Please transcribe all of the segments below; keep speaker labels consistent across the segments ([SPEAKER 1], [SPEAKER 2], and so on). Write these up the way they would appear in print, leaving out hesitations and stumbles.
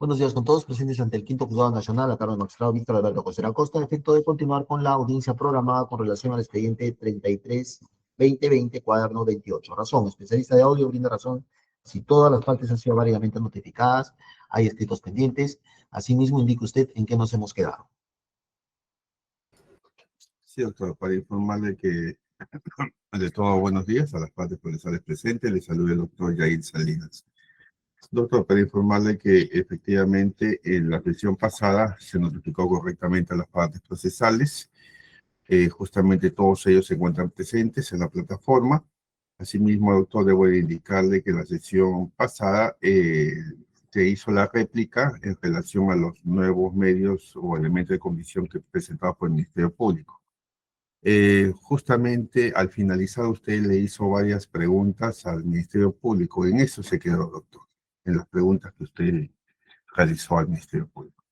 [SPEAKER 1] Buenos días con todos presentes ante el quinto juzgado nacional, a cargo del magistrado Víctor Alberto José Acosta, a efecto de continuar con la audiencia programada con relación al expediente 33-2020, cuaderno 28. Razón, especialista de audio brinda razón si todas las partes han sido válidamente notificadas, hay escritos pendientes. Asimismo, indique usted en qué nos hemos quedado.
[SPEAKER 2] Sí, doctor, para informarle que, de todo, buenos días a las partes procesales presentes. Les saluda el doctor Yair Salinas. Doctor, para informarle que efectivamente en la sesión pasada se notificó correctamente a las partes procesales. Justamente todos ellos se encuentran presentes en la plataforma. Asimismo, doctor, debo de indicarle que en la sesión pasada se hizo la réplica en relación a los nuevos medios o elementos de comisión que presentaba por el Ministerio Público. Justamente al finalizar usted le hizo varias preguntas al Ministerio Público. En eso se quedó, doctor, en las preguntas que usted realizó al Ministerio Público.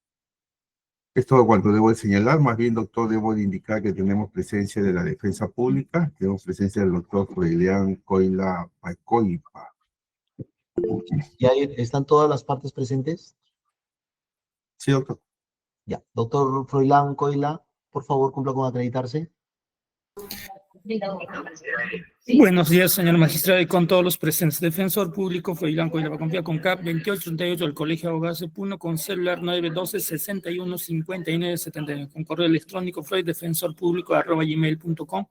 [SPEAKER 2] Es todo cuanto debo de señalar. Más bien, doctor, debo de indicar que tenemos presencia de la Defensa Pública, tenemos presencia del doctor Froilán Coila Pacoipa.
[SPEAKER 1] ¿Ya están todas las partes presentes?
[SPEAKER 2] Sí, doctor.
[SPEAKER 1] Ya. Doctor Froilán Coila, por favor, cumpla con acreditarse.
[SPEAKER 3] Buenos días, señor magistrado, y con todos los presentes. Defensor público, Froilán Coila Pacoipa, con CAP 2838 del Colegio de Abogados de Puno, con celular 912-61-59-79, con correo electrónico freudefensorpublico@gmail.com,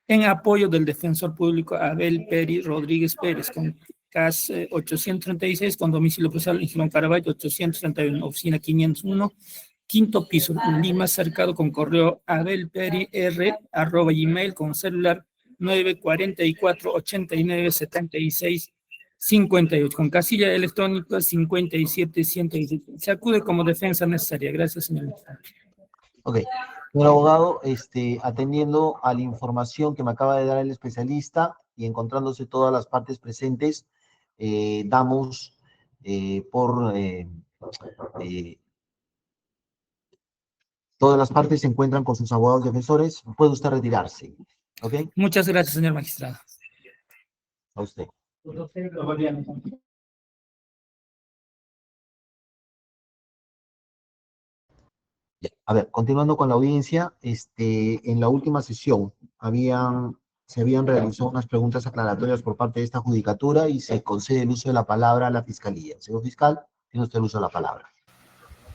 [SPEAKER 3] en apoyo del defensor público Abel Peri Rodríguez Pérez, con CAS 836, con domicilio procesal en Girón Caraballo 831, oficina 501, quinto piso, Lima, cercado, con correo abelperi@gmail, con celular 944-89-76-58, con casilla electrónica 57-116. Se acude como defensa necesaria. Gracias, señor.
[SPEAKER 1] Ok. Señor abogado, atendiendo a la información que me acaba de dar el especialista y encontrándose todas las partes presentes, damos por... todas las partes se encuentran con sus abogados defensores. Puede usted retirarse. ¿Ok?
[SPEAKER 3] Muchas gracias, señor magistrado.
[SPEAKER 1] A usted. Ya. A ver, continuando con la audiencia, en la última sesión se habían realizado unas preguntas aclaratorias por parte de esta judicatura y se concede el uso de la palabra a la fiscalía. Señor fiscal, tiene usted el uso de la palabra.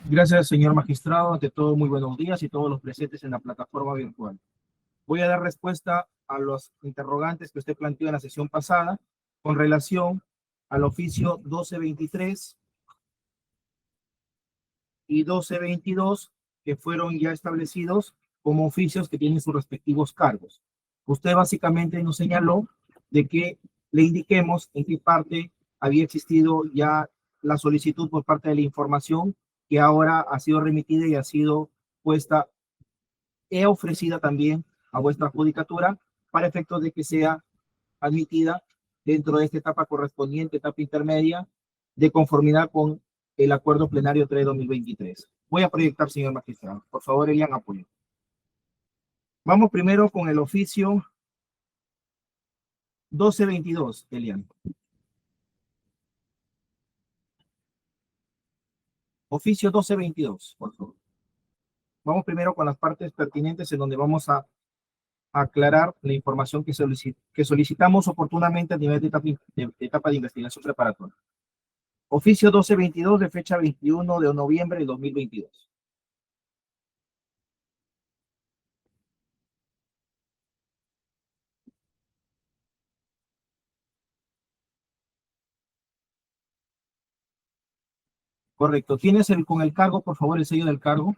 [SPEAKER 4] Gracias, señor magistrado. Ante todo, muy buenos días y todos los presentes en la plataforma virtual. Voy a dar respuesta a los interrogantes que usted planteó en la sesión pasada con relación al oficio 1223 y 1222, que fueron ya establecidos como oficios que tienen sus respectivos cargos. Usted básicamente nos señaló de que le indiquemos en qué parte había existido ya la solicitud por parte de la información que ahora ha sido remitida y ha sido puesta ofrecida también a vuestra judicatura para efectos de que sea admitida dentro de esta etapa correspondiente, etapa intermedia, de conformidad con el acuerdo plenario 3/2023. Voy a proyectar, señor magistrado. Por favor, Elian, apoyo. Vamos primero con el oficio 1222, Elian. Oficio 1222, por favor. Vamos primero con las partes pertinentes en donde vamos a aclarar la información que solicitamos oportunamente a nivel de etapa de investigación preparatoria. Oficio 1222 de fecha 21 de noviembre de 2022. Correcto. ¿Tienes con el cargo, por favor, el sello del cargo?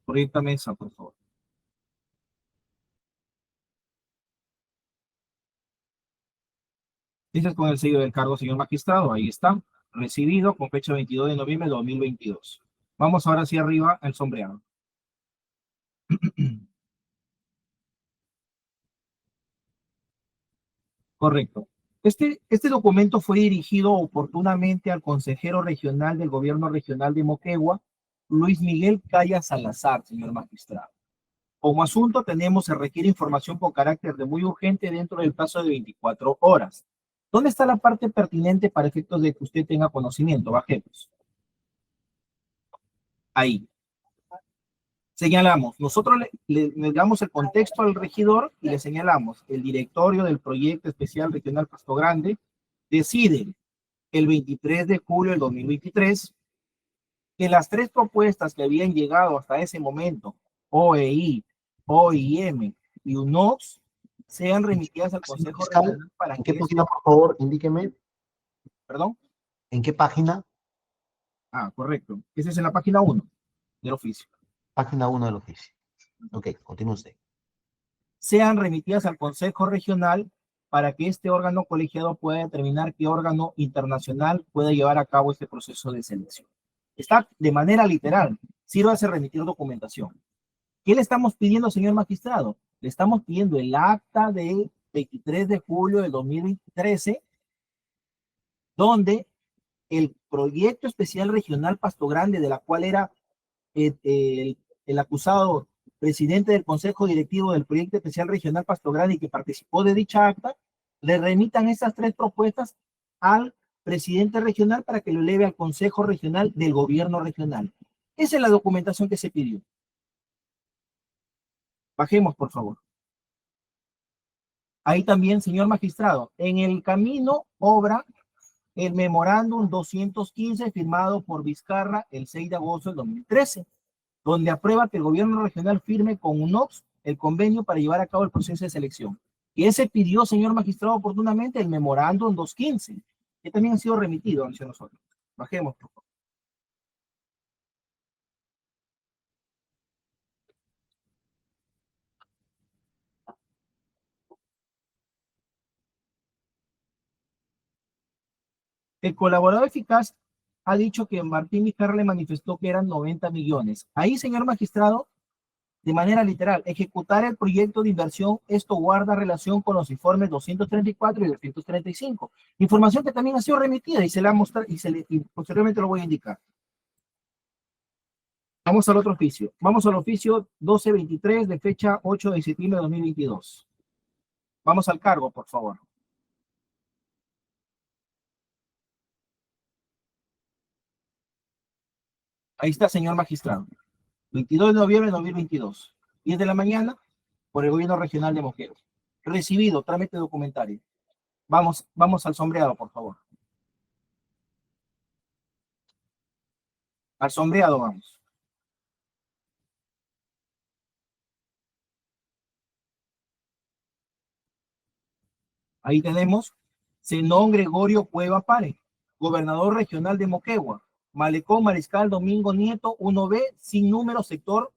[SPEAKER 4] Proyecta mesa, por favor. Dices con el sello del cargo, señor magistrado. Ahí está. Recibido con fecha 22 de noviembre de 2022. Vamos ahora hacia arriba al sombreado. Correcto. Este documento fue dirigido oportunamente al consejero regional del gobierno regional de Moquegua, Luis Miguel Calla Salazar, señor magistrado. Como asunto tenemos, se requiere información con carácter de muy urgente dentro del plazo de 24 horas. ¿Dónde está la parte pertinente para efectos de que usted tenga conocimiento? Bajemos. Ahí. Señalamos, nosotros le damos el contexto al regidor y le señalamos, el directorio del Proyecto Especial Regional Pasto Grande decide el 23 de julio del 2023 que las tres propuestas que habían llegado hasta ese momento, OEI, OIM y UNOX, sean remitidas al Consejo
[SPEAKER 1] Fiscal,
[SPEAKER 4] Regional para
[SPEAKER 1] ¿en
[SPEAKER 4] que
[SPEAKER 1] qué página, por favor? Indíqueme.
[SPEAKER 4] perdón,
[SPEAKER 1] ¿En qué página?
[SPEAKER 4] correcto, esa es en la página 1 del oficio,
[SPEAKER 1] Página 1 del oficio. Ok, continúe usted.
[SPEAKER 4] sean remitidas al Consejo Regional para que este órgano colegiado pueda determinar qué órgano internacional puede llevar a cabo este proceso de selección. Está de manera literal, sírvase remitir documentación. ¿Qué le estamos pidiendo, señor magistrado? Le estamos pidiendo el acta del 23 de julio del 2013, donde el proyecto especial regional Pasto Grande, de la cual era el acusado presidente del Consejo Directivo del Proyecto Especial Regional Pasto Grande y que participó de dicha acta, le remitan estas tres propuestas al presidente regional para que lo eleve al Consejo Regional del Gobierno Regional. Esa es la documentación que se pidió. Bajemos, por favor. Ahí también, señor magistrado, en el camino obra el memorándum 215 firmado por Vizcarra el 6 de agosto del 2013, donde aprueba que el gobierno regional firme con UNOPS el convenio para llevar a cabo el proceso de selección. Y ese pidió, señor magistrado, oportunamente el memorándum 215, que también ha sido remitido hacia nosotros. Bajemos, por favor. El colaborador eficaz ha dicho que Martín Vizcarra le manifestó que eran 90 millones. Ahí, señor magistrado, de manera literal, ejecutar el proyecto de inversión, esto guarda relación con los informes 234 y 235. Información que también ha sido remitida y se la mostrar y posteriormente lo voy a indicar. Vamos al otro oficio. Vamos al oficio 1223 de fecha 8 de septiembre de 2022. Vamos al cargo, por favor. Ahí está, señor magistrado. 22 de noviembre de 2022. 10 de la mañana, por el gobierno regional de Moquegua. Recibido, trámite documentario. Vamos al sombreado, por favor. Al sombreado vamos. Ahí tenemos Zenón Gregorio Cueva Pare, gobernador regional de Moquegua, Malecón Mariscal Domingo Nieto 1B, sin número, sector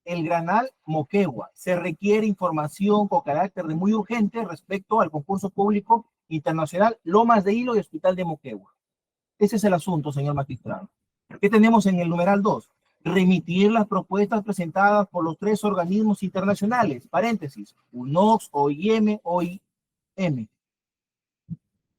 [SPEAKER 4] El Granal, Moquegua. Se requiere información con carácter de muy urgente respecto al concurso público internacional Lomas de Hilo y Hospital de Moquegua. Ese es el asunto, señor magistrado. ¿Qué tenemos en el numeral 2? Remitir las propuestas presentadas por los tres organismos internacionales, paréntesis, UNOX, OIM,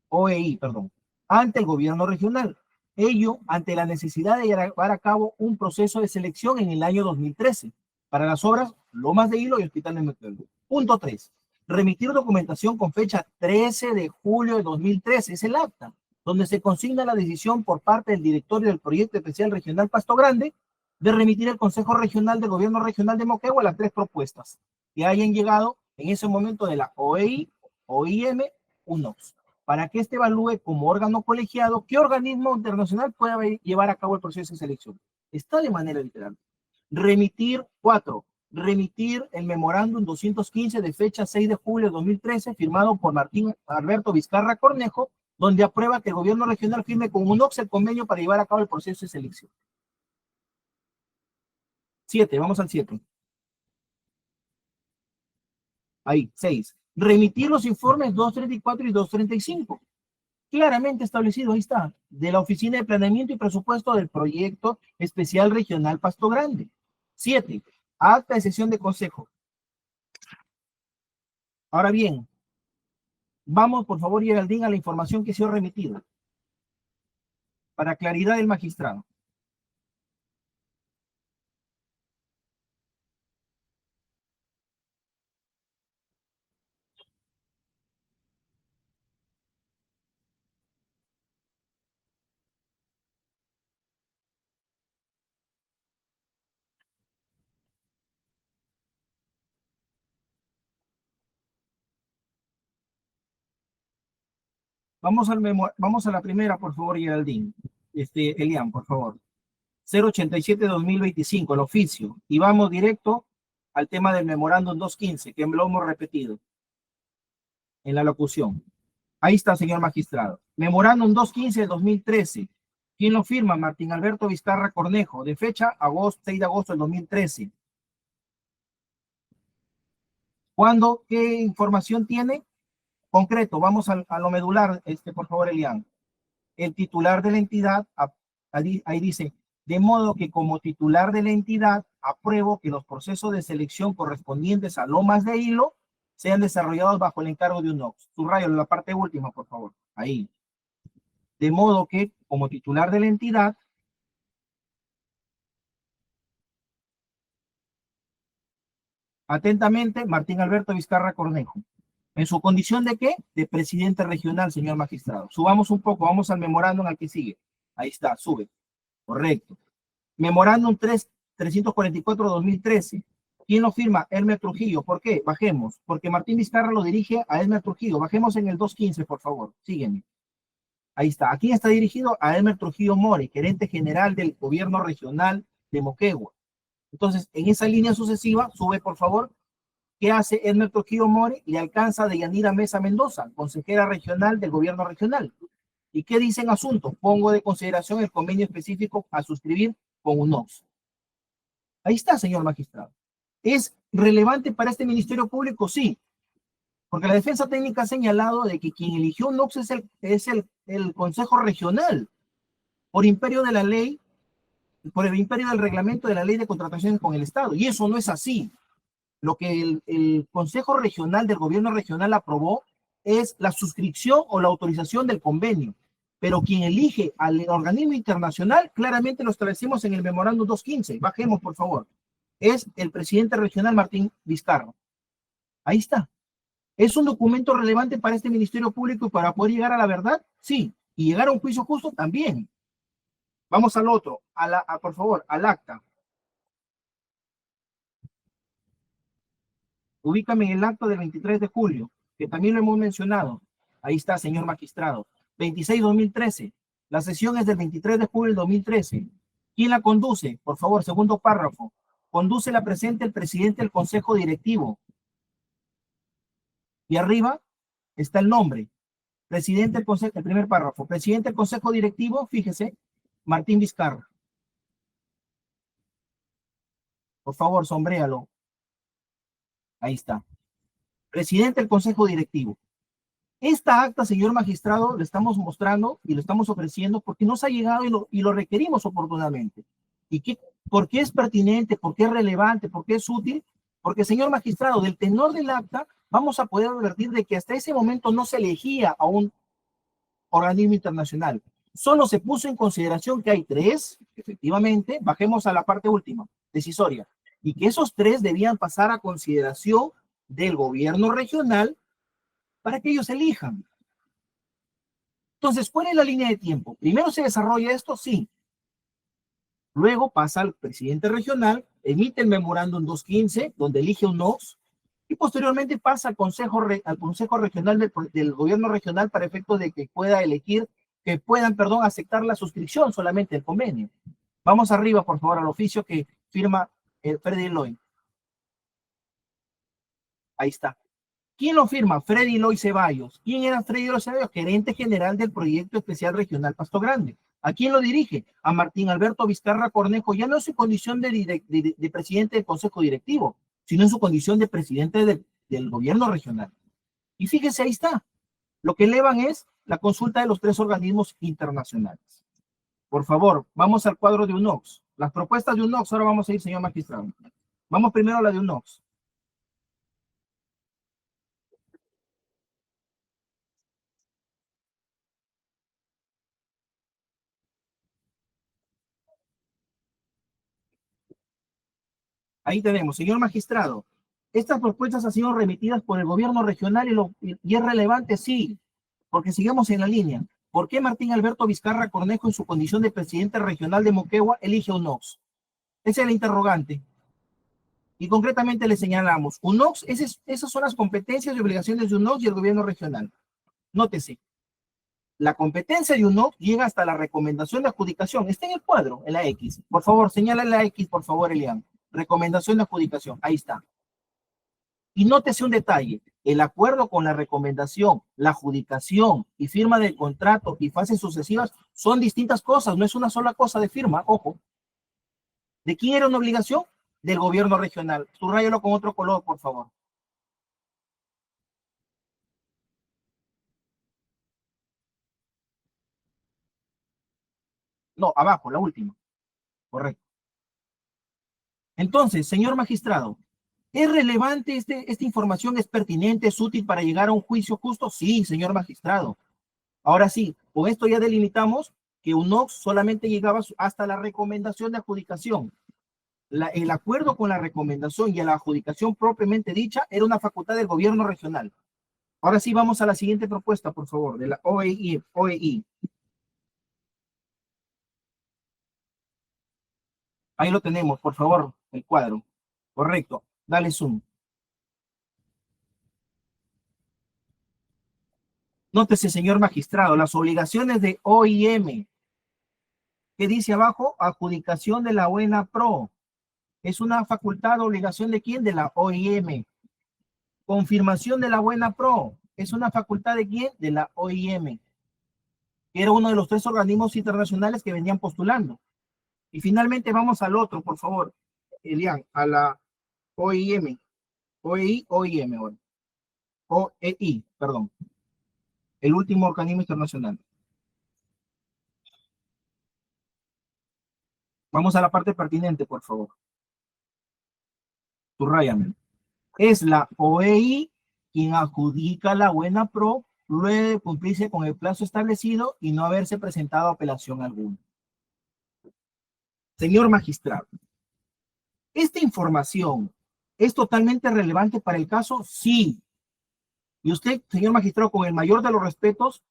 [SPEAKER 4] OEI, perdón, ante el gobierno regional. Ello ante la necesidad de llevar a cabo un proceso de selección en el año 2013 para las obras Lomas de Hilo y Hospital de Moquegua. Punto 3. Remitir documentación con fecha 13 de julio de 2013, es el acta, donde se consigna la decisión por parte del directorio del Proyecto Especial Regional Pasto Grande de remitir al Consejo Regional del Gobierno Regional de Moquegua las tres propuestas que hayan llegado en ese momento de la OEI, OIM, UNOX, para que éste evalúe como órgano colegiado qué organismo internacional puede llevar a cabo el proceso de selección. Está de manera literal. Remitir 4. Remitir el memorándum 215 de fecha 6 de julio de 2013, firmado por Martín Alberto Vizcarra Cornejo, donde aprueba que el gobierno regional firme con UNOX el convenio para llevar a cabo el proceso de selección. 7, vamos al 7. Ahí, 6. Remitir los informes 234 y 235. Claramente establecido, ahí está, de la Oficina de Planeamiento y Presupuesto del Proyecto Especial Regional Pasto Grande. 7. Acta de sesión de consejo. Ahora bien, vamos por favor, Geraldine, a la información que se ha remitido. Para claridad del magistrado. Vamos a la primera, por favor, Geraldine. Elian, por favor. 087-2025, el oficio. Y vamos directo al tema del memorándum 215, que lo hemos repetido en la locución. Ahí está, señor magistrado. Memorándum 215 de 2013. ¿Quién lo firma? Martín Alberto Vizcarra Cornejo. De fecha, 6 de agosto del 2013. ¿Cuándo? ¿Qué información tiene? Concreto, vamos a lo medular, por favor, Elian. El titular de la entidad, ahí dice, de modo que como titular de la entidad, apruebo que los procesos de selección correspondientes a lomas de hilo sean desarrollados bajo el encargo de UNOX. Subrayo la parte última, por favor. Ahí. De modo que, como titular de la entidad, atentamente, Martín Alberto Vizcarra Cornejo. ¿En su condición de qué? De presidente regional, señor magistrado. Subamos un poco, vamos al memorándum al que sigue. Ahí está, sube. Correcto. Memorándum 344-2013. ¿Quién lo firma? Elmer Trujillo. ¿Por qué? Bajemos. Porque Martín Vizcarra lo dirige a Elmer Trujillo. Bajemos en el 215, por favor. Sígueme. Ahí está. ¿A quién está dirigido? A Elmer Trujillo More, gerente general del gobierno regional de Moquegua. Entonces, en esa línea sucesiva, sube, por favor. ¿Qué hace Elmer Trujillo More? Le alcanza a Deyanira Mesa Mendoza, consejera regional del gobierno regional. ¿Y qué dice en asunto? Pongo de consideración el convenio específico a suscribir con UNOX. Ahí está, señor magistrado. ¿Es relevante para este Ministerio Público? Sí. Porque la defensa técnica ha señalado de que quien eligió UNOX es el Consejo Regional, por imperio de la ley, por el imperio del reglamento de la ley de contrataciones con el Estado. Y eso no es así. Lo que el Consejo Regional del Gobierno Regional aprobó es la suscripción o la autorización del convenio. Pero quien elige al organismo internacional, claramente lo establecimos en el memorándum 215. Bajemos, por favor. Es el presidente regional Martín Vizcarra. Ahí está. ¿Es un documento relevante para este Ministerio Público y para poder llegar a la verdad? Sí. ¿Y llegar a un juicio justo? También. Vamos al otro. Por favor, al acta. Ubícame en el acto del 23 de julio, que también lo hemos mencionado. Ahí está, señor magistrado. 26-2013. La sesión es del 23 de julio del 2013. ¿Quién la conduce? Por favor, segundo párrafo. Conduce la presente el presidente del Consejo Directivo. Y arriba está el nombre. Presidente del Consejo, el primer párrafo. Presidente del Consejo Directivo, fíjese, Martín Vizcarra. Por favor, sombréalo. Ahí está. Presidente del Consejo Directivo. Esta acta, señor magistrado, le estamos mostrando y lo estamos ofreciendo porque nos ha llegado y lo requerimos oportunamente. ¿Por qué es pertinente? ¿Por qué es relevante? ¿Por qué es útil? Porque, señor magistrado, del tenor del acta vamos a poder advertir de que hasta ese momento no se elegía a un organismo internacional. Solo se puso en consideración que hay 3, efectivamente, bajemos a la parte última, decisoria, y que esos 3 debían pasar a consideración del gobierno regional para que ellos elijan. Entonces, ¿cuál es la línea de tiempo? Primero se desarrolla esto, sí. Luego pasa al presidente regional, emite el memorándum 215, donde elige un NOX, y posteriormente pasa al Consejo Regional del Gobierno Regional para efecto de que pueda elegir, que puedan, aceptar la suscripción solamente del convenio. Vamos arriba, por favor, al oficio que firma Freddy Loy. Ahí está. ¿Quién lo firma? Freddy Loy Ceballos. ¿Quién era Freddy Loy Ceballos? Gerente general del Proyecto Especial Regional Pasto Grande. ¿A quién lo dirige? A Martín Alberto Vizcarra Cornejo, ya no en su condición de presidente del Consejo Directivo, sino en su condición de presidente del gobierno regional. Y fíjese, ahí está. Lo que elevan es la consulta de los 3 organismos internacionales. Por favor, vamos al cuadro de UNOX. Las propuestas de UNOX, ahora vamos a ir, señor magistrado. Vamos primero a la de UNOX. Ahí tenemos, señor magistrado, estas propuestas han sido remitidas por el gobierno regional y es relevante, sí, porque sigamos en la línea. ¿Por qué Martín Alberto Vizcarra Cornejo, en su condición de presidente regional de Moquegua, elige UNOX? Ese es el interrogante. Y concretamente le señalamos, UNOX, esas son las competencias y obligaciones de UNOX y el gobierno regional. Nótese, la competencia de UNOC llega hasta la recomendación de adjudicación. Está en el cuadro, en la X. Por favor, señala la X, por favor, Elian. Recomendación de adjudicación. Ahí está. Y nótese un detalle. El acuerdo con la recomendación, la adjudicación y firma del contrato y fases sucesivas son distintas cosas. No es una sola cosa de firma, ojo. ¿De quién era una obligación? Del gobierno regional. Subrayalo con otro color, por favor. No, abajo, la última. Correcto. Entonces, señor magistrado, ¿es relevante esta información? ¿Es pertinente? ¿Es útil para llegar a un juicio justo? Sí, señor magistrado. Ahora sí, con esto ya delimitamos que UNOC solamente llegaba hasta la recomendación de adjudicación. El acuerdo con la recomendación y la adjudicación propiamente dicha era una facultad del gobierno regional. Ahora sí, vamos a la siguiente propuesta, por favor, de la OEI. Ahí lo tenemos, por favor, el cuadro. Correcto. Dale zoom. Nótese, señor magistrado, las obligaciones de OIM. ¿Qué dice abajo? Adjudicación de la buena pro. ¿Es una facultad o obligación de quién? De la OIM. Confirmación de la buena pro. ¿Es una facultad de quién? De la OIM. Era uno de los 3 organismos internacionales que venían postulando. Y finalmente vamos al otro, por favor, Elian, a la OIM. OIM, ahora. OEI, perdón. El último organismo internacional. Vamos a la parte pertinente, por favor. Subrayame. Es la OEI quien adjudica la buena pro luego de cumplirse con el plazo establecido y no haberse presentado apelación alguna. Señor magistrado, ¿esta información es totalmente relevante para el caso? Sí. Y usted, señor magistrado, con el mayor de los respetos,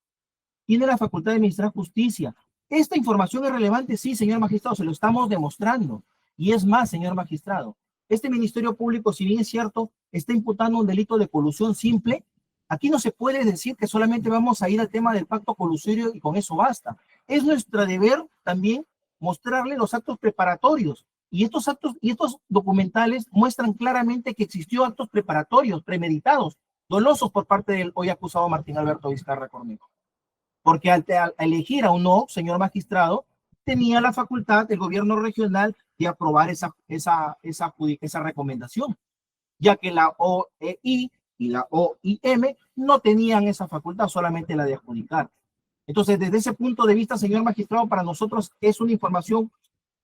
[SPEAKER 4] tiene la facultad de administrar justicia. ¿Esta información es relevante? Sí, señor magistrado, se lo estamos demostrando. Y es más, señor magistrado, este Ministerio Público, si bien es cierto, está imputando un delito de colusión simple. Aquí no se puede decir que solamente vamos a ir al tema del pacto colusorio y con eso basta. Es nuestro deber también mostrarle los actos preparatorios. Y estos actos y estos documentales muestran claramente que existió actos preparatorios, premeditados, dolosos por parte del hoy acusado Martín Alberto Vizcarra Cornejo. Porque al elegir a un no, señor magistrado, tenía la facultad del gobierno regional de aprobar esa recomendación, ya que la OEI y la OIM no tenían esa facultad, solamente la de adjudicar. Entonces, desde ese punto de vista, señor magistrado, para nosotros es una información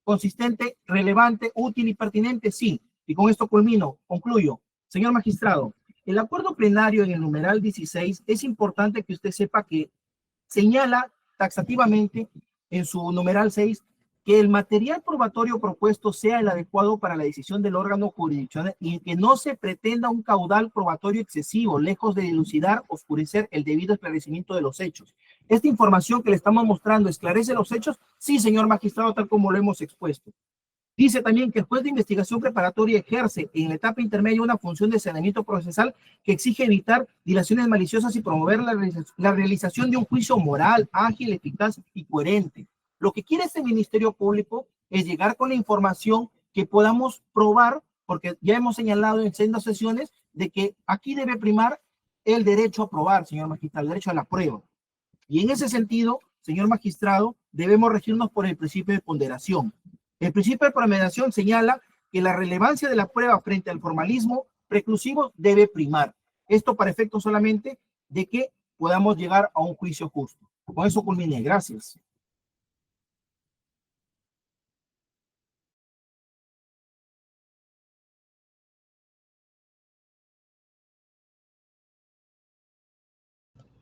[SPEAKER 4] consistente, relevante, útil y pertinente, sí. Y con esto concluyo. Señor magistrado, el acuerdo plenario en el numeral 16 es importante que usted sepa que señala taxativamente en su numeral 6 que el material probatorio propuesto sea el adecuado para la decisión del órgano jurisdiccional y que no se pretenda un caudal probatorio excesivo, lejos de dilucidar, oscurecer el debido esclarecimiento de los hechos. Esta información que le estamos mostrando esclarece los hechos, sí, señor magistrado, tal como lo hemos expuesto. Dice también que el juez de investigación preparatoria ejerce en la etapa intermedia una función de saneamiento procesal que exige evitar dilaciones maliciosas y promover la realización de un juicio moral, ágil, eficaz y coherente. Lo que quiere este Ministerio Público es llegar con la información que podamos probar, porque ya hemos señalado en sendas sesiones de que aquí debe primar el derecho a probar, señor magistrado, el derecho a la prueba. Y en ese sentido, señor magistrado, debemos regirnos por el principio de ponderación. El principio de ponderación señala que la relevancia de la prueba frente al formalismo preclusivo debe primar. Esto para efecto solamente de que podamos llegar a un juicio justo. Con eso culminé. Gracias.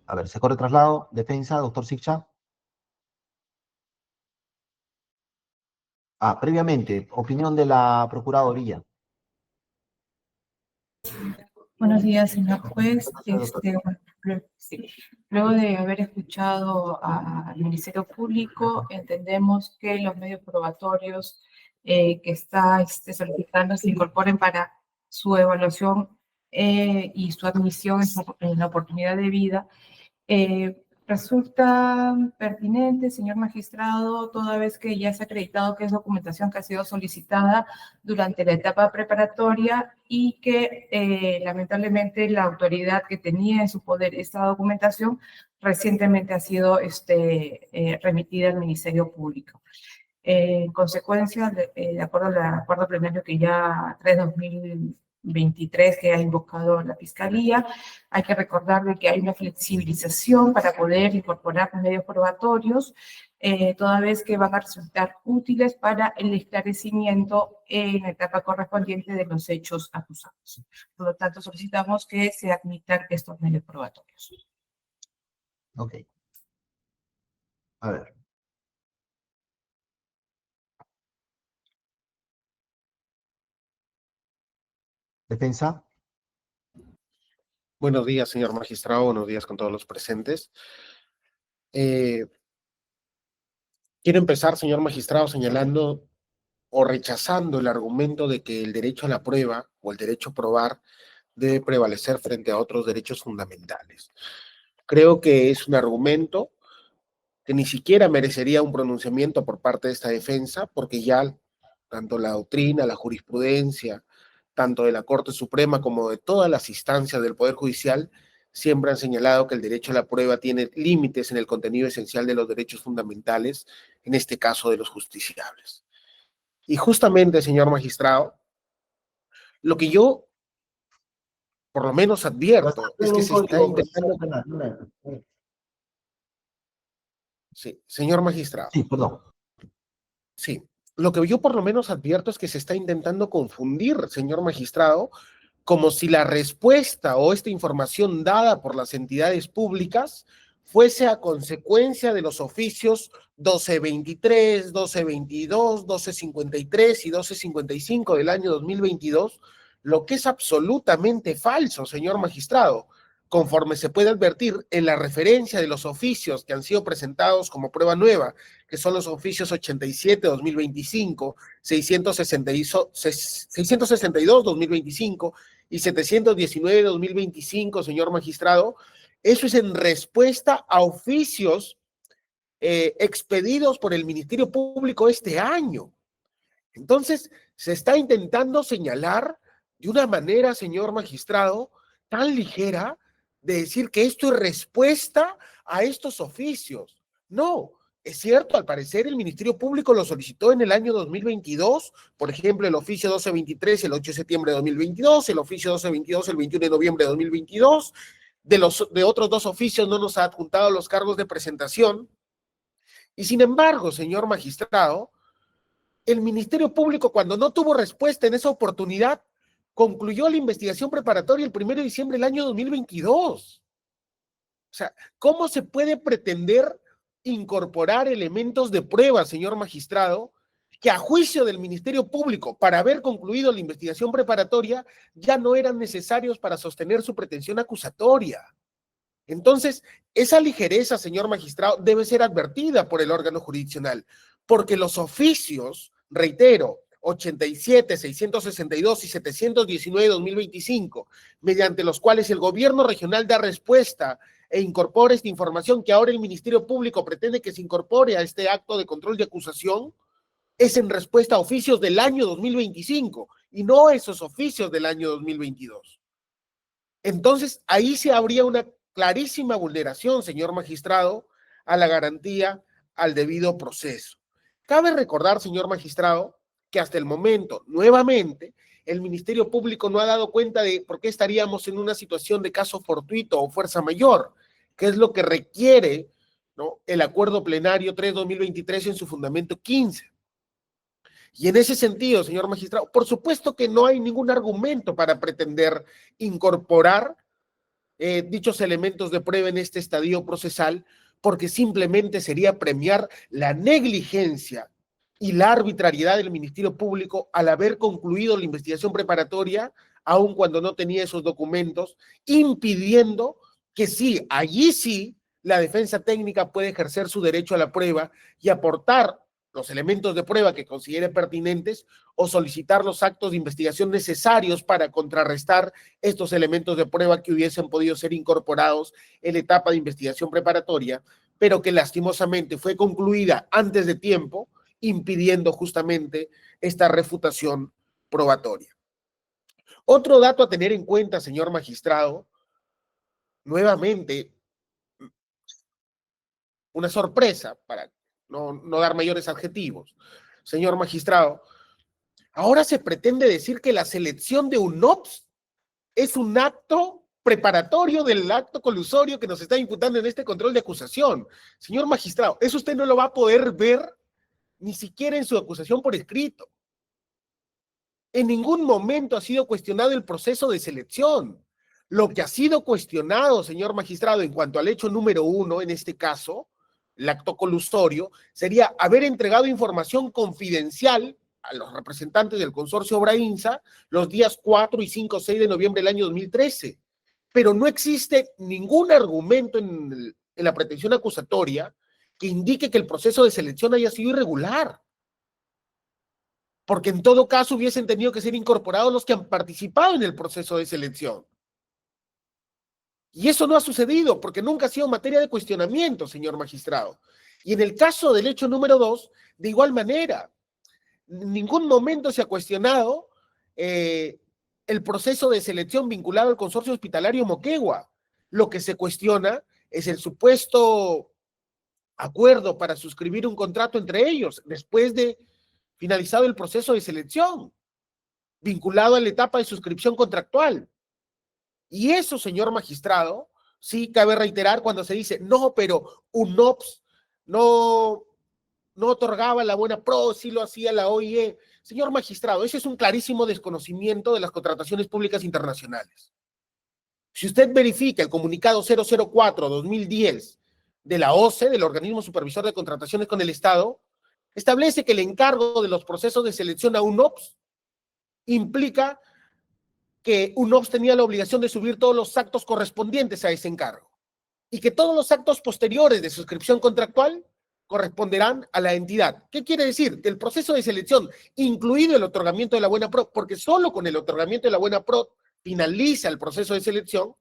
[SPEAKER 1] A ver, se corre traslado, defensa, doctor Siccha. Previamente, opinión de la Procuraduría.
[SPEAKER 5] Buenos días, señor juez. Sí. Luego de haber escuchado al Ministerio Público, entendemos que los medios probatorios que está solicitando se incorporen para su evaluación y su admisión en la oportunidad de vida. Resulta pertinente, señor magistrado, toda vez que ya se ha acreditado que es documentación que ha sido solicitada durante la etapa preparatoria y que lamentablemente la autoridad que tenía en su poder esta documentación recientemente ha sido remitida al Ministerio Público. En consecuencia, de acuerdo al acuerdo plenario que ya trae 2023 que ha invocado la Fiscalía, hay que recordar de que hay una flexibilización para poder incorporar los medios probatorios, toda vez que van a resultar útiles para el esclarecimiento en la etapa correspondiente de los hechos acusados. Por lo tanto, solicitamos que se admitan estos medios probatorios.
[SPEAKER 1] Ok. A ver. Defensa.
[SPEAKER 6] Buenos días, señor magistrado. Buenos días con todos los presentes. Quiero empezar, señor magistrado, señalando o rechazando el argumento de que el derecho a la prueba o el derecho a probar debe prevalecer frente a otros derechos fundamentales. Creo que es un argumento que ni siquiera merecería un pronunciamiento por parte de esta defensa, porque ya tanto la doctrina, la jurisprudencia, tanto de la Corte Suprema como de todas las instancias del Poder Judicial, siempre han señalado que el derecho a la prueba tiene límites en el contenido esencial de los derechos fundamentales, en este caso de los justiciables. Y justamente, señor magistrado, lo que yo por lo menos advierto es que se está intentando... Sí, señor magistrado.
[SPEAKER 1] Sí, perdón.
[SPEAKER 6] Sí, lo que yo por lo menos advierto es que se está intentando confundir, señor magistrado, como si la respuesta o esta información dada por las entidades públicas fuese a consecuencia de los oficios 1223, 1222, 1253 y 1255 del año 2022, lo que es absolutamente falso, señor magistrado. Conforme se puede advertir en la referencia de los oficios que han sido presentados como prueba nueva, que son los oficios 87-2025, 662-2025 y 719-2025, señor magistrado, eso es en respuesta a oficios expedidos por el Ministerio Público este año. Entonces, se está intentando señalar de una manera, señor magistrado, tan ligera, de decir que esto es respuesta a estos oficios. No, es cierto, al parecer el Ministerio Público lo solicitó en el año 2022, por ejemplo, el oficio 1223 el 8 de septiembre de 2022, el oficio 1222 el 21 de noviembre de 2022, de otros dos oficios no nos ha adjuntado los cargos de presentación, y sin embargo, señor magistrado, el Ministerio Público, cuando no tuvo respuesta en esa oportunidad, concluyó la investigación preparatoria el 1 de diciembre del año 2022. O sea, ¿cómo se puede pretender incorporar elementos de prueba, señor magistrado, que a juicio del Ministerio Público, para haber concluido la investigación preparatoria, ya no eran necesarios para sostener su pretensión acusatoria? Entonces, esa ligereza, señor magistrado, debe ser advertida por el órgano jurisdiccional, porque los oficios, reitero, 87, 662 y 719-2025, mediante los cuales el gobierno regional da respuesta e incorpora esta información que ahora el Ministerio Público pretende que se incorpore a este acto de control de acusación, es en respuesta a oficios del año 2025 y no a esos oficios del año 2022. Entonces, ahí se habría una clarísima vulneración, señor magistrado, a la garantía al debido proceso. Cabe recordar, señor magistrado, que hasta el momento, nuevamente, el Ministerio Público no ha dado cuenta de por qué estaríamos en una situación de caso fortuito o fuerza mayor, que es lo que requiere, ¿no?, el acuerdo plenario 3-2023 en su fundamento 15. Y en ese sentido, señor magistrado, por supuesto que no hay ningún argumento para pretender incorporar dichos elementos de prueba en este estadio procesal, porque simplemente sería premiar la negligencia y la arbitrariedad del Ministerio Público al haber concluido la investigación preparatoria, aun cuando no tenía esos documentos, impidiendo que sí, allí sí, la defensa técnica puede ejercer su derecho a la prueba y aportar los elementos de prueba que considere pertinentes o solicitar los actos de investigación necesarios para contrarrestar estos elementos de prueba que hubiesen podido ser incorporados en la etapa de investigación preparatoria, pero que lastimosamente fue concluida antes de tiempo, impidiendo justamente esta refutación probatoria. Otro dato a tener en cuenta, señor magistrado, nuevamente, una sorpresa para no dar mayores adjetivos. Señor magistrado, ahora se pretende decir que la selección de UNOPS es un acto preparatorio del acto colusorio que nos está imputando en este control de acusación. Señor magistrado, eso usted no lo va a poder ver ni siquiera en su acusación por escrito. En ningún momento ha sido cuestionado el proceso de selección. Lo que ha sido cuestionado, señor magistrado, en cuanto al hecho número 1, en este caso, el acto colusorio, sería haber entregado información confidencial a los representantes del consorcio Obrainsa los días 4 y 5, 6 de noviembre del año 2013. Pero no existe ningún argumento en la pretensión acusatoria que indique que el proceso de selección haya sido irregular. Porque en todo caso hubiesen tenido que ser incorporados los que han participado en el proceso de selección. Y eso no ha sucedido porque nunca ha sido materia de cuestionamiento, señor magistrado. Y en el caso del hecho número 2, de igual manera, en ningún momento se ha cuestionado el proceso de selección vinculado al consorcio hospitalario Moquegua. Lo que se cuestiona es el supuesto acuerdo para suscribir un contrato entre ellos después de finalizado el proceso de selección, vinculado a la etapa de suscripción contractual. Y eso, señor magistrado, sí cabe reiterar cuando se dice, no, pero UNOPS no otorgaba la buena pro, sí lo hacía la OIE. Señor magistrado, ese es un clarísimo desconocimiento de las contrataciones públicas internacionales. Si usted verifica el comunicado 004-2010 de la OCE, del Organismo Supervisor de Contrataciones con el Estado, establece que el encargo de los procesos de selección a UNOPS implica que UNOPS tenía la obligación de subir todos los actos correspondientes a ese encargo y que todos los actos posteriores de suscripción contractual corresponderán a la entidad. ¿Qué quiere decir? Que el proceso de selección, incluido el otorgamiento de la buena pro, porque solo con el otorgamiento de la buena pro finaliza el proceso de selección,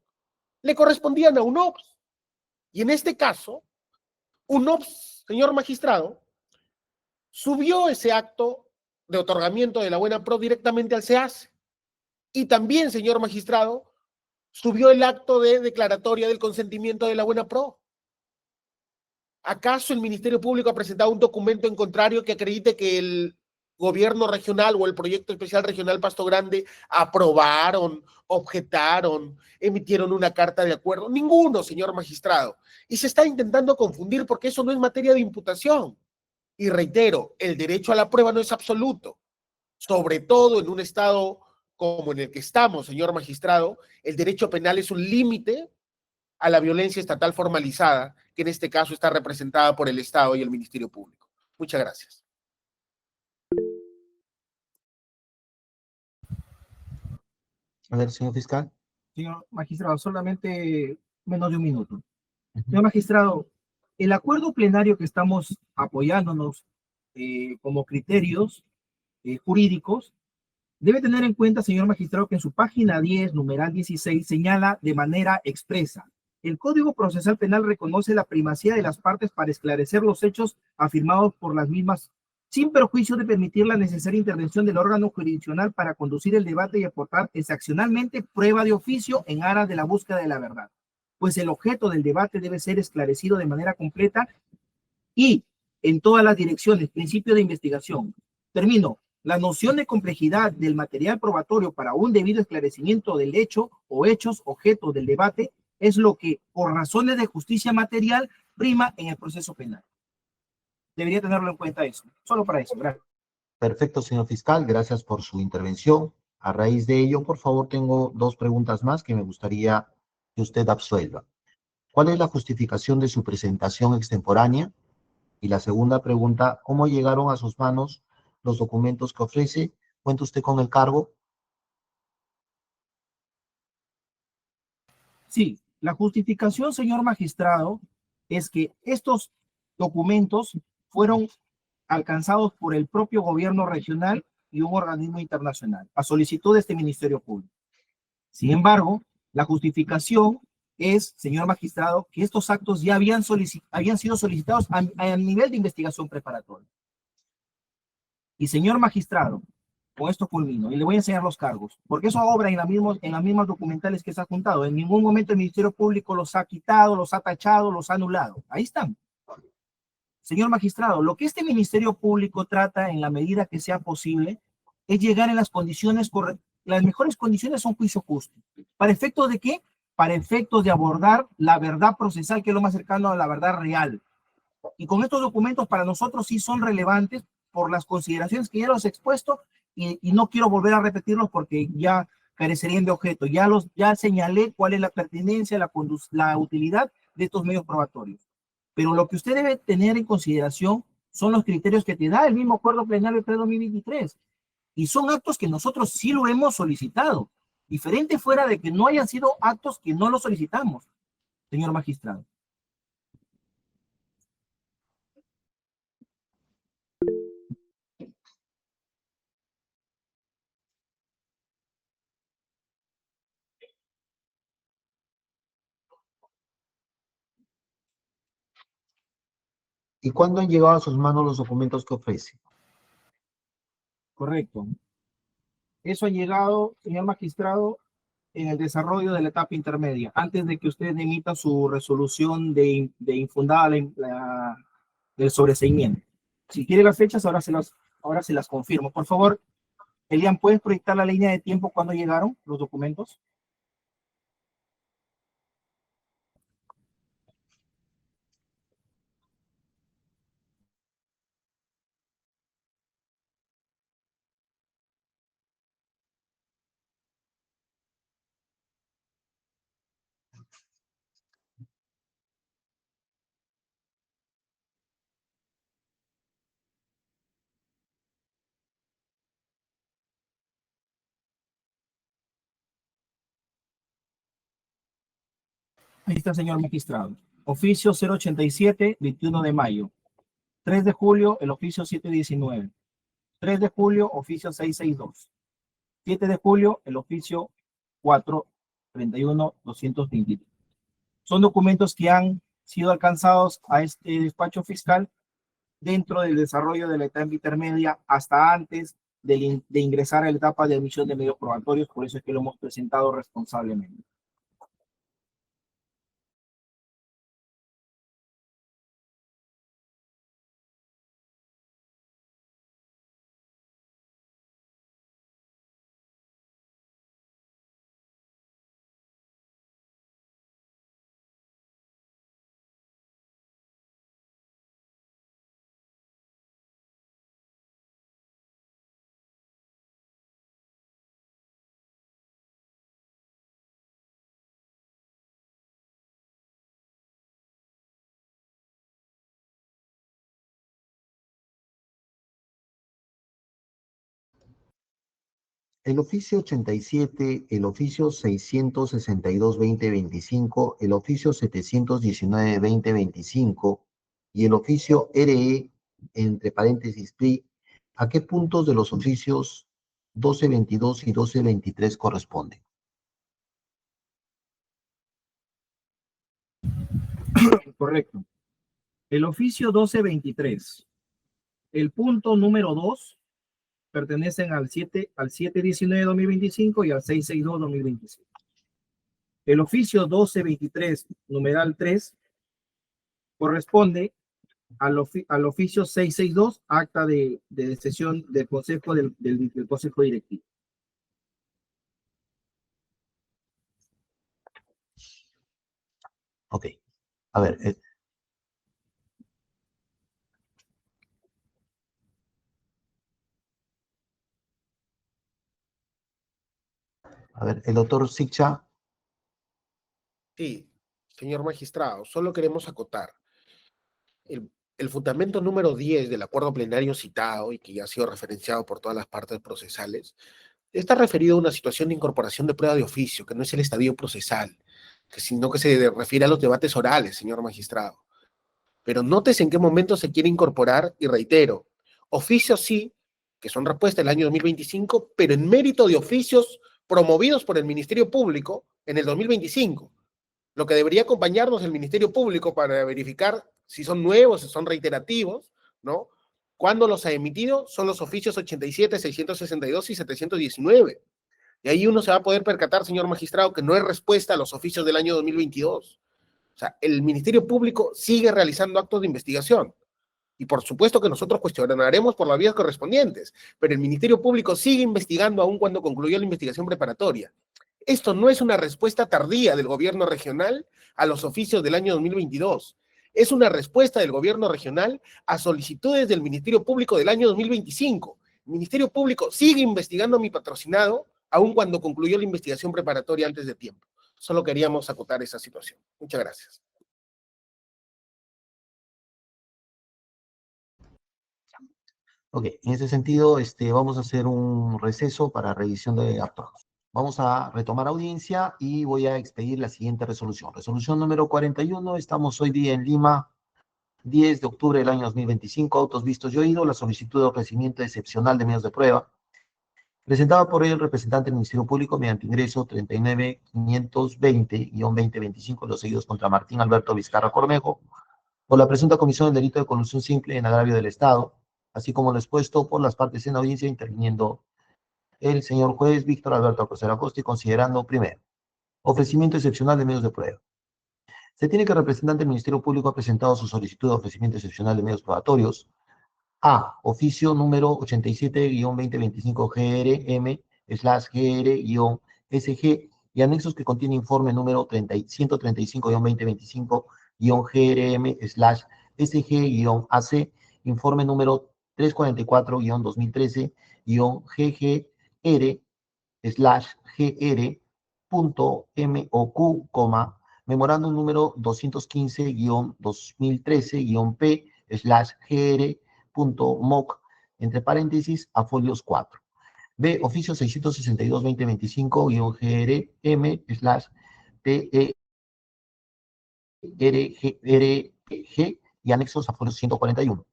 [SPEAKER 6] le correspondían a UNOPS. Y en este caso, UNOPS, señor magistrado, subió ese acto de otorgamiento de la buena pro directamente al SEACE. Y también, señor magistrado, subió el acto de declaratoria del consentimiento de la buena pro. ¿Acaso el Ministerio Público ha presentado un documento en contrario que acredite que el gobierno regional o el proyecto especial regional Pasto Grande aprobaron, objetaron, emitieron una carta de acuerdo? Ninguno, señor magistrado. Y se está intentando confundir porque eso no es materia de imputación. Y reitero, el derecho a la prueba no es absoluto, sobre todo en un estado como en el que estamos, señor magistrado. El derecho penal es un límite a la violencia estatal formalizada, que en este caso está representada por el Estado y el Ministerio Público. Muchas gracias.
[SPEAKER 1] A ver, señor fiscal.
[SPEAKER 4] Señor magistrado, solamente menos de un minuto. Señor magistrado, el acuerdo plenario que estamos apoyándonos como criterios jurídicos, debe tener en cuenta, señor magistrado, que en su página 10, numeral 16, señala de manera expresa: el Código Procesal Penal reconoce la primacía de las partes para esclarecer los hechos afirmados por las mismas, sin perjuicio de permitir la necesaria intervención del órgano jurisdiccional para conducir el debate y aportar excepcionalmente prueba de oficio en aras de la búsqueda de la verdad. Pues el objeto del debate debe ser esclarecido de manera completa y en todas las direcciones. Principio de investigación. Termino. La noción de complejidad del material probatorio para un debido esclarecimiento del hecho o hechos objeto del debate es lo que, por razones de justicia material, prima en el proceso penal. Debería tenerlo en cuenta eso. Solo para eso. Gracias.
[SPEAKER 1] Perfecto, señor fiscal. Gracias por su intervención. A raíz de ello, por favor, tengo dos preguntas más que me gustaría que usted absuelva. ¿Cuál es la justificación de su presentación extemporánea? Y la segunda pregunta, ¿cómo llegaron a sus manos los documentos que ofrece? ¿Cuenta usted con el cargo?
[SPEAKER 4] Sí, la justificación, señor magistrado, es que estos documentos fueron alcanzados por el propio gobierno regional y un organismo internacional, a solicitud de este Ministerio Público. Sin embargo, la justificación es, señor magistrado, que estos actos ya habían sido solicitados a nivel de investigación preparatoria. Y señor magistrado, con esto culmino, y le voy a enseñar los cargos, porque eso obra en las mismas documentales que se ha juntado. En ningún momento el Ministerio Público los ha quitado, los ha tachado, los ha anulado. Ahí están. Señor magistrado, lo que este Ministerio Público trata, en la medida que sea posible, es llegar en las condiciones correctas. Las mejores condiciones son juicio justo. ¿Para efectos de qué? Para efectos de abordar la verdad procesal, que es lo más cercano a la verdad real. Y con estos documentos para nosotros sí son relevantes por las consideraciones que ya los he expuesto, y no quiero volver a repetirlos porque ya carecerían de objeto. Ya señalé cuál es la pertinencia, la utilidad de estos medios probatorios. Pero lo que usted debe tener en consideración son los criterios que te da el mismo acuerdo plenario pre-2023. Y son actos que nosotros sí lo hemos solicitado. Diferente fuera de que no hayan sido actos que no los solicitamos, señor magistrado.
[SPEAKER 1] ¿Y cuándo han llegado a sus manos los documentos que ofrece?
[SPEAKER 4] Correcto. Eso ha llegado, señor magistrado, en el desarrollo de la etapa intermedia, antes de que usted emita su resolución de infundada del sobreseimiento. Si quiere las fechas, ahora se las confirmo. Por favor, Elian, ¿puedes proyectar la línea de tiempo cuando llegaron los documentos? Ahí está, señor magistrado. Oficio 087, 21 de mayo. 3 de julio, el oficio 719. 3 de julio, oficio 662. 7 de julio, el oficio 431-223. Son documentos que han sido alcanzados a este despacho fiscal dentro del desarrollo de la etapa intermedia hasta antes de ingresar a la etapa de emisión de medios probatorios. Por eso es que lo hemos presentado responsablemente.
[SPEAKER 1] El oficio 87, el oficio 662-2025, el oficio 719-2025 y el oficio RE, entre paréntesis, PRI, ¿a qué puntos de los oficios 1222 y 1223 corresponden?
[SPEAKER 4] Correcto. El oficio 1223, el punto número 2, pertenecen al 719-2025 y al 662-2025. El oficio 1223, numeral 3, corresponde al oficio 662, acta de sesión del Consejo del Consejo Directivo.
[SPEAKER 1] Ok. A ver, el doctor Sicha.
[SPEAKER 6] Sí, señor magistrado, solo queremos acotar. El fundamento número 10 del acuerdo plenario citado y que ya ha sido referenciado por todas las partes procesales, está referido a una situación de incorporación de prueba de oficio, que no es el estadio procesal, sino que se refiere a los debates orales, señor magistrado. Pero nótese en qué momento se quiere incorporar, y reitero, Oficios sí, que son respuesta del año 2025, pero en mérito de oficios promovidos por el Ministerio Público en el 2025. Lo que debería acompañarnos el Ministerio Público para verificar si son nuevos, si son reiterativos, ¿no? Cuando los ha emitido son los oficios 87, 662 y 719. Y ahí uno se va a poder percatar, señor magistrado, que no es respuesta a los oficios del año 2022. O sea, el Ministerio Público sigue realizando actos de investigación. Y por supuesto que nosotros cuestionaremos por las vías correspondientes, pero el Ministerio Público sigue investigando aún cuando concluyó la investigación preparatoria. Esto no es una respuesta tardía del gobierno regional a los oficios del año 2022. Es una respuesta del gobierno regional a solicitudes del Ministerio Público del año 2025. El Ministerio Público sigue investigando a mi patrocinado, aun cuando concluyó la investigación preparatoria antes de tiempo. Solo queríamos acotar esa situación. Muchas gracias.
[SPEAKER 1] Ok, en ese sentido, vamos a hacer un receso para revisión de actos. Vamos a retomar audiencia y voy a expedir la siguiente resolución. Resolución número 41, estamos hoy día en Lima, 10 de octubre del año 2025, autos vistos y oídos, la solicitud de ofrecimiento excepcional de medios de prueba, presentada por el representante del Ministerio Público mediante ingreso 39520-2025, los seguidos contra Martín Alberto Vizcarra Cornejo, por la presunta comisión del delito de colusión simple en agravio del Estado, así como lo expuesto por las partes en audiencia, interviniendo el señor juez Víctor Alberto Acosta Acosta, y considerando, primero, ofrecimiento excepcional de medios de prueba. Se tiene que el representante del Ministerio Público ha presentado su solicitud de ofrecimiento excepcional de medios probatorios a oficio número 87-2025 GRM/GR-SG y anexos que contiene informe número 135-2025-GRM/SG-AC, informe número 344-2013-GGR/GR.MOQ, memorándum número 215-2013-P/GR.MOC, entre paréntesis, a folios 4. B, oficio 662-2025-GRM/PERG y anexos a folios 141.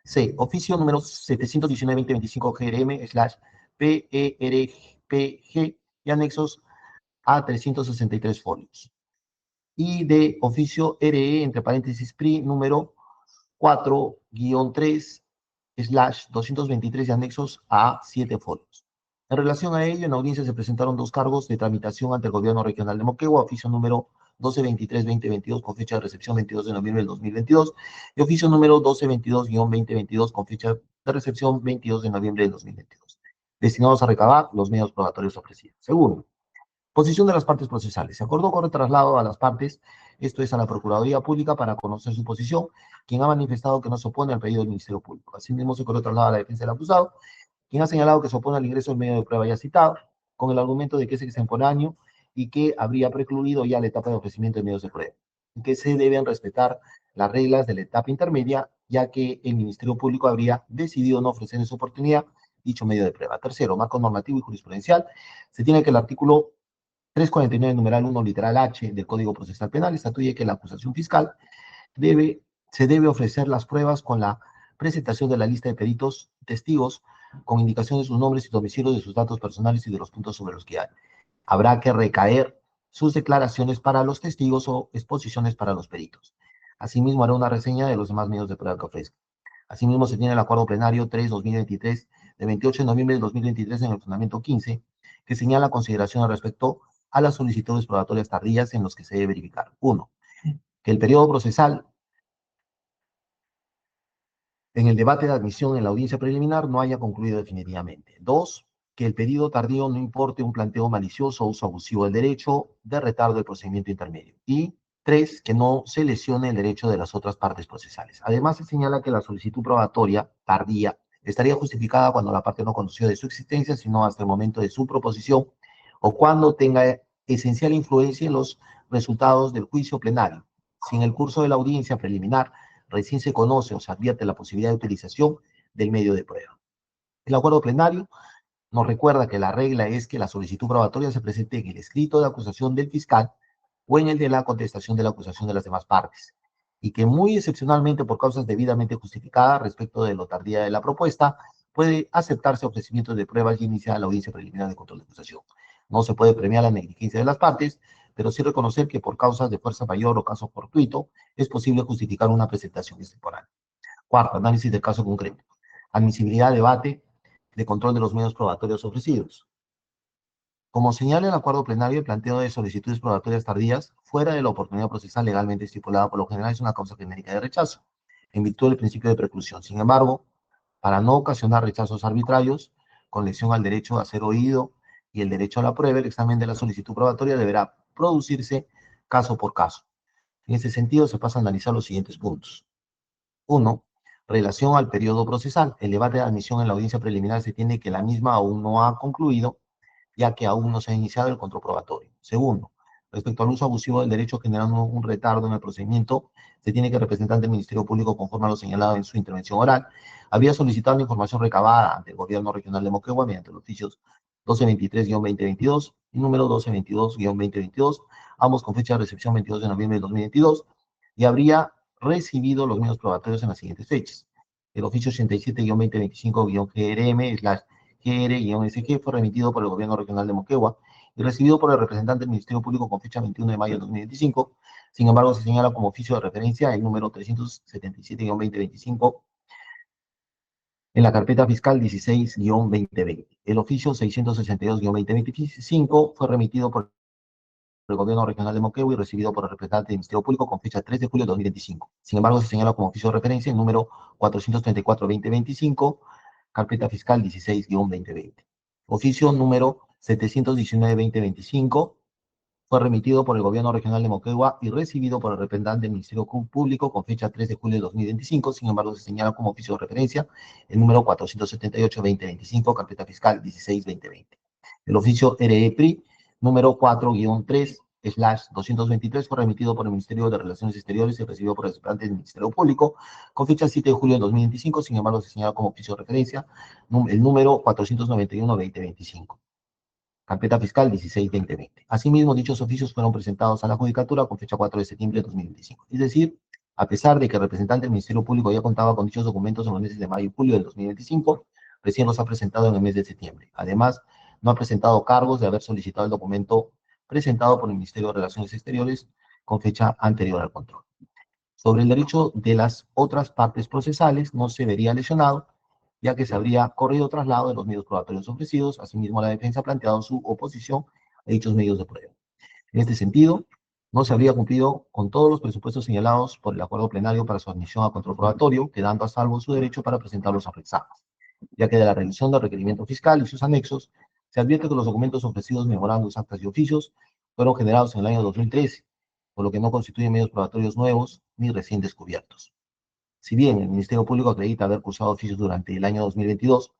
[SPEAKER 1] C, oficio número 719-2025-GRM/PERPG y anexos a 363 folios. Y de oficio RE, entre paréntesis, PRI, número 4-3/223 y anexos a 7 folios. En relación a ello, en audiencia se presentaron 2 cargos de tramitación ante el Gobierno Regional de Moquegua, oficio número 1223-2022 con fecha de recepción 22 de noviembre del 2022 y oficio número 1222-2022 con fecha de recepción 22 de noviembre del 2022, destinados a recabar los medios probatorios ofrecidos. Segundo, posición de las partes procesales. Se acordó con el traslado a las partes, esto es a la Procuraduría Pública, para conocer su posición, quien ha manifestado que no se opone al pedido del Ministerio Público. Asimismo, se acordó traslado a la defensa del acusado, quien ha señalado que se opone al ingreso del medio de prueba ya citado, con el argumento de que es extemporáneo y que habría precluido ya la etapa de ofrecimiento de medios de prueba, y que se deben respetar las reglas de la etapa intermedia, ya que el Ministerio Público habría decidido no ofrecer en su oportunidad dicho medio de prueba. Tercero, marco normativo y jurisprudencial. Se tiene que el artículo 349, numeral 1, literal H del Código Procesal Penal estatuye que la acusación fiscal se debe ofrecer las pruebas con la presentación de la lista de peritos testigos con indicación de sus nombres y domicilios, de sus datos personales y de los puntos sobre los que hay. Habrá que recaer sus declaraciones para los testigos o exposiciones para los peritos. Asimismo, hará una reseña de los demás medios de prueba que ofrezca. Asimismo, se tiene el acuerdo plenario 3-2023 de 28 de noviembre de 2023 en el fundamento 15, que señala consideraciones respecto a las solicitudes probatorias tardías en los que se debe verificar. 1. Que el periodo procesal en el debate de admisión en la audiencia preliminar no haya concluido definitivamente. 2. Que el pedido tardío no importe un planteo malicioso o uso abusivo del derecho de retardo del procedimiento intermedio. Y 3. Que no se lesione el derecho de las otras partes procesales. Además, se señala que la solicitud probatoria tardía estaría justificada cuando la parte no conoció de su existencia, sino hasta el momento de su proposición, o cuando tenga esencial influencia en los resultados del juicio plenario. Si en el curso de la audiencia preliminar recién se conoce o se advierte la posibilidad de utilización del medio de prueba. El acuerdo plenario nos recuerda que la regla es que la solicitud probatoria se presente en el escrito de acusación del fiscal o en el de la contestación de la acusación de las demás partes. y que muy excepcionalmente por causas debidamente justificadas respecto de lo tardía de la propuesta, puede aceptarse ofrecimientos de pruebas y iniciar la audiencia preliminar de control de acusación. No se puede premiar la negligencia de las partes, pero sí reconocer que por causas de fuerza mayor o caso fortuito es posible justificar una presentación extemporánea. Cuarto, análisis del caso concreto. Admisibilidad, debate, de control de los medios probatorios ofrecidos. Como señala el acuerdo plenario, el planteo de solicitudes probatorias tardías, fuera de la oportunidad procesal legalmente estipulada por lo general, es una causa genérica de rechazo, en virtud del principio de preclusión. Sin embargo, para no ocasionar rechazos arbitrarios, con lesión al derecho a ser oído y el derecho a la prueba, el examen de la solicitud probatoria deberá producirse caso por caso. En ese sentido, se pasa a analizar los siguientes puntos. 1. Relación al periodo procesal. El debate de admisión en la audiencia preliminar se tiene que la misma aún no ha concluido, ya que aún no se ha iniciado el control probatorio. Segundo, respecto al uso abusivo del derecho generando un retardo en el procedimiento, se tiene que el representante del Ministerio Público, conforme a lo señalado en su intervención oral, había solicitado la información recabada ante el Gobierno Regional de Moquegua mediante los oficios 1223-2022 y número 1222-2022, ambos con fecha de recepción 22 de noviembre de 2022, y habría recibido los medios probatorios en las siguientes fechas. El oficio 87-2025-GRM/GR-SG fue remitido por el Gobierno Regional de Moquegua y recibido por el representante del Ministerio Público con fecha 21 de mayo de 2025. Sin embargo, se señala como oficio de referencia el número 377-2025 en la carpeta fiscal 16-2020. El oficio 662-2025 fue remitido por el Gobierno Regional de Moquegua y recibido por el representante del Ministerio Público con fecha 3 de julio de 2025. Sin embargo, se señala como oficio de referencia el número 434-2025, carpeta fiscal 16-2020. Oficio número 719-2025 fue remitido por el Gobierno Regional de Moquegua y recibido por el representante del Ministerio Público con fecha 3 de julio de 2025. Sin embargo, se señala como oficio de referencia el número 478-2025, carpeta fiscal 16-2020. El oficio REPRI número 4-3/223 fue remitido por el Ministerio de Relaciones Exteriores y recibido por el representante del Ministerio Público con fecha 7 de julio de 2025. Sin embargo, se señala como oficio de referencia el número 491-2025. Carpeta fiscal 16-2020. Asimismo, dichos oficios fueron presentados a la Judicatura con fecha 4 de septiembre de 2025. Es decir, a pesar de que el representante del Ministerio Público ya contaba con dichos documentos en los meses de mayo y julio del 2025, recién los ha presentado en el mes de septiembre. Además, no ha presentado cargos de haber solicitado el documento presentado por el Ministerio de Relaciones Exteriores con fecha anterior al control. Sobre el derecho de las otras partes procesales, no se vería lesionado, ya que se habría corrido traslado de los medios probatorios ofrecidos. Asimismo, la defensa ha planteado su oposición a dichos medios de prueba. En este sentido, no se habría cumplido con todos los presupuestos señalados por el acuerdo plenario para su admisión a control probatorio, quedando a salvo su derecho para presentarlos a examen, ya que de la revisión del requerimiento fiscal y sus anexos, se advierte que los documentos ofrecidos, memorandos, actas y oficios fueron generados en el año 2013, por lo que no constituyen medios probatorios nuevos ni recién descubiertos. Si bien el Ministerio Público acredita haber cursado oficios durante el año 2022,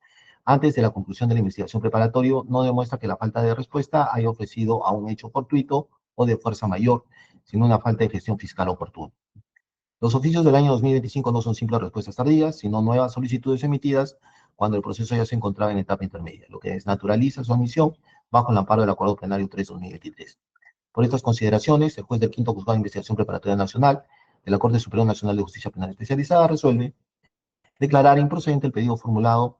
[SPEAKER 1] antes de la conclusión de la investigación preparatoria, no demuestra que la falta de respuesta haya ofrecido a un hecho fortuito o de fuerza mayor, sino una falta de gestión fiscal oportuna. Los oficios del año 2025 no son simples respuestas tardías, sino nuevas solicitudes emitidas cuando el proceso ya se encontraba en etapa intermedia, lo que desnaturaliza su admisión bajo el amparo del Acuerdo Plenario 3-2023. Por estas consideraciones, el juez del Quinto Juzgado de Investigación Preparatoria Nacional de la Corte Superior Nacional de Justicia Penal Especializada resuelve declarar improcedente el pedido formulado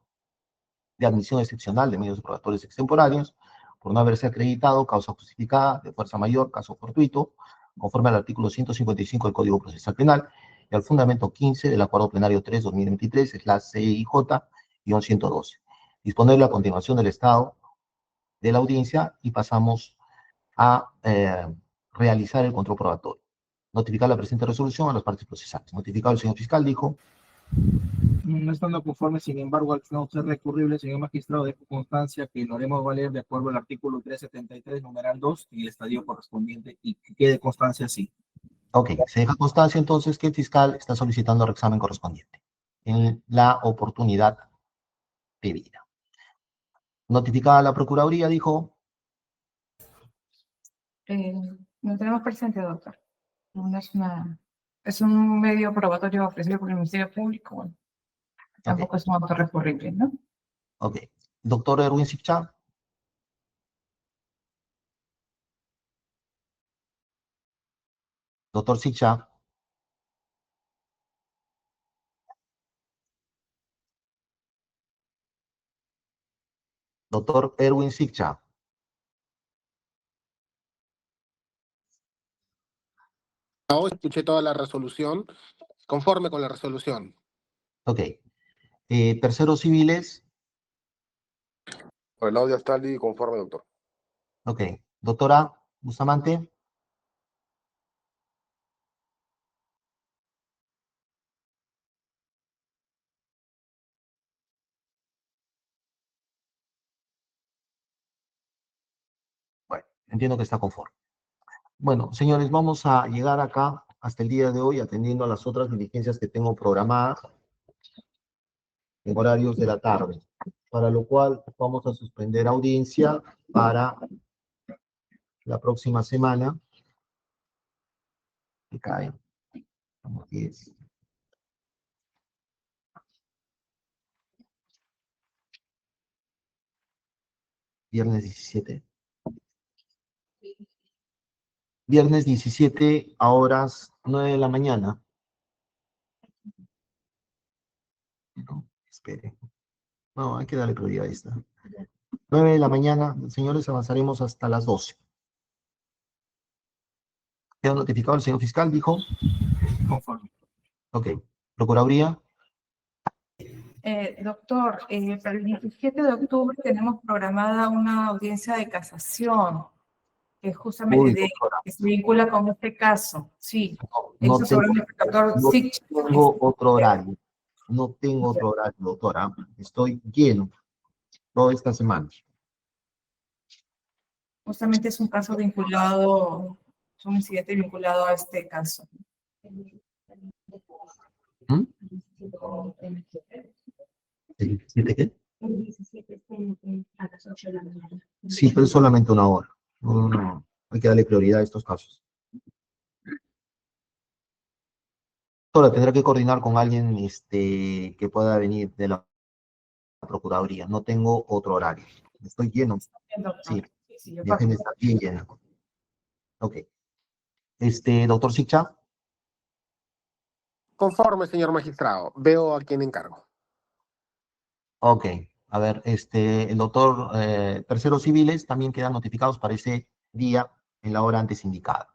[SPEAKER 1] de admisión excepcional de medios probatorios extemporáneos por no haberse acreditado causa justificada de fuerza mayor, caso fortuito, conforme al artículo 155 del Código Procesal Penal y al fundamento 15 del Acuerdo Plenario 3-2023, es la CIJ-112. Disponerle a continuación del estado de la audiencia y pasamos a realizar el control probatorio. Notificar la presente resolución a las partes procesales. Notificado el señor fiscal, dijo.
[SPEAKER 4] No estando conforme, sin embargo, al no ser recurrible, señor magistrado, dejo constancia que lo haremos valer de acuerdo al artículo 373, numeral 2, en el estadio correspondiente, y que quede constancia así.
[SPEAKER 1] Ok, se deja constancia entonces que el fiscal está solicitando el examen correspondiente en la oportunidad debida. Notificada la Procuraduría, dijo.
[SPEAKER 5] Lo tenemos presente, doctor. No es es un medio probatorio ofrecido por el Ministerio Público. Bueno, tampoco es un auto recurrible, ¿no?
[SPEAKER 1] Ok. Doctor Erwin Sipcha. Doctor Sipcha. Doctor Erwin Siccha.
[SPEAKER 7] No, escuché toda la resolución, conforme con la resolución.
[SPEAKER 1] Ok. Terceros civiles.
[SPEAKER 8] Por el audio está conforme, doctor.
[SPEAKER 1] Ok. Doctora Bustamante. Bueno, entiendo que está conforme. Bueno, señores, vamos a llegar acá hasta el día de hoy atendiendo a las otras diligencias que tengo programadas en horarios de la tarde, para lo cual vamos a suspender audiencia para la próxima semana. Que cae. Vamos, 10. Viernes 17. Viernes 17 a horas 9 de la mañana. No, espere. No, hay que darle prioridad a esta. 9 de la mañana, señores, avanzaremos hasta las 12. ¿Queda notificado el señor fiscal? Dijo.
[SPEAKER 4] Conforme.
[SPEAKER 1] Ok. Procuraduría.
[SPEAKER 5] Doctor, para el 17 de octubre tenemos programada una audiencia de casación, que justamente
[SPEAKER 1] Uy, doctora,
[SPEAKER 5] que se vincula con este caso. Sí,
[SPEAKER 1] no
[SPEAKER 5] eso sobre el doctor
[SPEAKER 1] no
[SPEAKER 5] Siccha.
[SPEAKER 1] tengo otro horario. No tengo otro horario, doctora. Estoy lleno toda esta semana.
[SPEAKER 5] Justamente es un caso vinculado, es un incidente vinculado a este caso.
[SPEAKER 1] ¿Mm? ¿El 17 qué?
[SPEAKER 9] A las 8 de la mañana.
[SPEAKER 1] Sí, pero es solamente una hora. No. Hay que darle prioridad a estos casos. Ahora tendrá que coordinar con alguien que pueda venir de la Procuraduría. No tengo otro horario. Estoy lleno.
[SPEAKER 5] Doctor.
[SPEAKER 1] Sí,
[SPEAKER 5] Sí, yo
[SPEAKER 1] mi agenda está bien llena. Ok. Doctor Siccha.
[SPEAKER 7] Conforme, señor magistrado. Veo a quien encargo.
[SPEAKER 1] Ok. A ver, el doctor terceros civiles también quedan notificados para ese día en la hora antes indicada.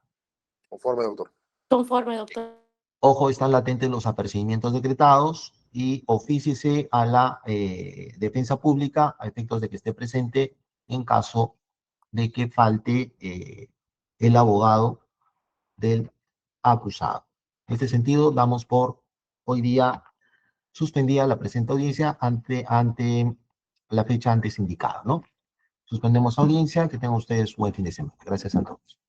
[SPEAKER 8] Conforme, doctor.
[SPEAKER 9] Conforme, doctor.
[SPEAKER 1] Ojo, están latentes los apercibimientos decretados y ofíciese a la defensa pública a efectos de que esté presente en caso de que falte el abogado del acusado. En este sentido, damos por hoy día suspendida la presente audiencia ante la fecha antes indicada, ¿no? Suspendemos audiencia, que tengan ustedes buen fin de semana. Gracias a todos.